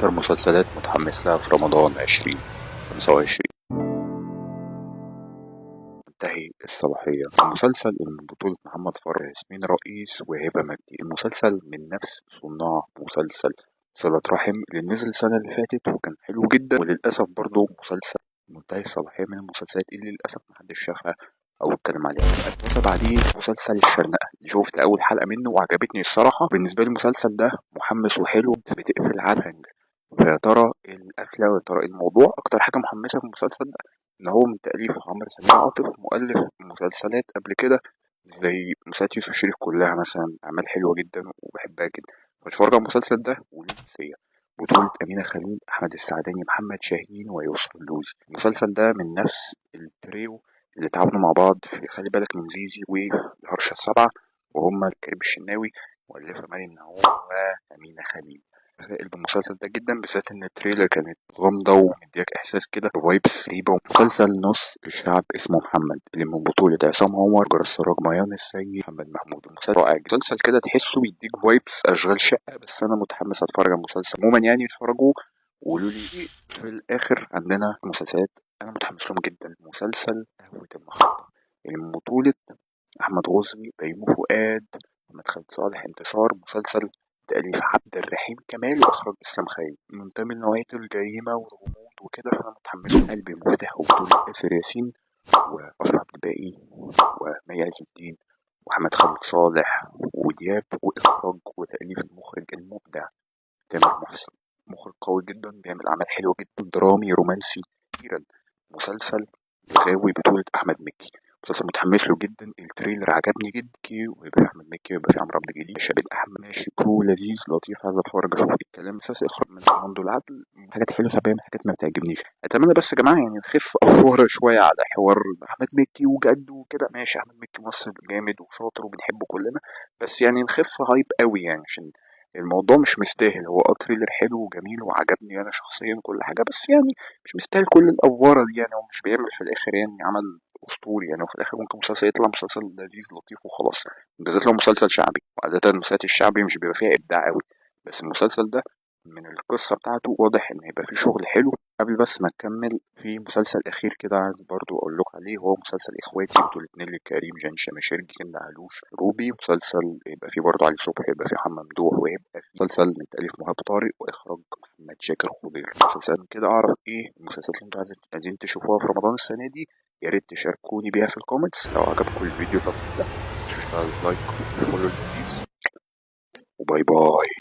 أكتر مسلسلات متحمس لها في رمضان 2025. منتهي الصلاحية، المسلسل اللي من بطولة محمد فرج، ياسمين رئيس، وهبة مجدي. المسلسل من نفس صناع مسلسل صلة رحم اللي نزل السنة اللي فاتت وكان حلو جدا، وللأسف برضه مسلسل منتهي الصلاحية من المسلسلات اللي للأسف محدش شافها أو اتكلم عليها. اتوصى بعديه مسلسل الشرنقة اللي شوفت أول حلقة منه وعجبتني الصراحة. بالنسبة لي المسلسل ده محمس وحلو، بتقفل على الهنج. فيا ترى إيه القفلة ويا ترى إيه الموضوع. أكتر حاجة محمسة في المسلسل ده إن هو من تأليف عمرو سمير عاطف، مؤلف مسلسلات قبل كده زي مسلسلات يوسف شريف كلها مثلا، أعمال حلوة جدا وبحبها جدا. فاتفرج على المسلسل ده وليه بطولة أمينة خليل، أحمد السعداني، محمد شاهين، ويسرا اللوزي. المسلسل ده من نفس التريو اللي اتعاونوا مع بعض في خلي بالك من زيزي والهرشة السبعة، وهما كريم الشناوي، مؤلفة مريم نعوم، وأمينة خليل. متفائل بالمسلسل ده جدا، بالذات ان التريلر كانت غامضة ومديك احساس كده بفايبس غريبة. مسلسل نص الشعب اسمه محمد اللي من بطولة عصام عمر، جرى السراج، ميان السيد، محمد محمود. المسلسل رائع، مسلسل كده تحسه يديك فايبس اشغال شقة، بس انا متحمس اتفرج على المسلسل عموما. يعني اتفرجوا وقولوا لي ايه في الاخر. عندنا مسلسلات انا متحمس لهم جدا. مسلسل قهوة المخطة اللي من بطولة احمد غزي، بيومي فؤاد، محمد خالد صالح، انتصار. مسلسل تأليف عبد الرحيم كمال وإخراج إسلام خالد، منتمي لنوعية الجريمة والغموض وكده، فأنا متحمس. قلبي منفتح، وبطولة آسر ياسين وأشرف عبد الباقي ومي عز الدين وأحمد خالد صالح ودياب، وإخراج وتأليف المخرج المبدع تامر محسن. مخرج قوي جدا، بيعمل أعمال حلوة جدا، درامي رومانسي كتيرا. مسلسل غاوي، بطولة أحمد مكي. مسلسل متحمس له جدا، التريلر عجبني جدا، ويبقى في أحمد مكي ويبقى في عمرو عبد الجليل، شابين أحمد ماشي، كرو لذيذ لطيف، عايز أتفرج أشوف الكلام. أساس إخراج من منذ العدل، حاجات حلوة طبيعية، حاجات ما بتعجبنيش. أتمنى بس يا جماعة يعني نخف أفورة شوية على حوار أحمد مكي وجد وكده. ماشي، أحمد مكي ممثل جامد وشاطر وبنحبه كلنا، بس يعني نخف هايب قوي يعني، عشان الموضوع مش مستاهل. هو تريلر حلو وجميل وعجبني انا شخصيا كل حاجه، بس يعني مش مستاهل كل الافواره دي يعني. هو مش بيعمل في الاخر يعني عمل اسطوري يعني، وفي الاخر ممكن مسلسل يطلع مسلسل لذيذ لطيف وخلاص، بالذات لو مسلسل شعبي. وعاده المسلسلات الشعبي مش بيبقى فيها ابداع قوي، بس المسلسل ده من القصة بتاعته واضح إن هيبقى فيه شغل حلو. قبل بس ما نكمل، في مسلسل أخير كده عايز برضو أقول لك عليه، هو مسلسل إخواتي، بطولة نيللي كريم، جان شماشرجي، كندا علوش، روبي. مسلسل يبقى فيه برضو علي صبحي، يبقى فيه محمد ممدوح، ويبقى فيه مسلسل من تأليف مهاب طارق وإخراج محمد شاكر خضير. مسلسل كده أعرف إيه المسلسلات اللي أنتوا عايزين تشوفوها في رمضان السنة دي، يا ريت تشاركوني بيها في الكومنتس. لو عجبكم الفيديو ده متنسوش تعملوا لايك وفولو البيز، وباي باي.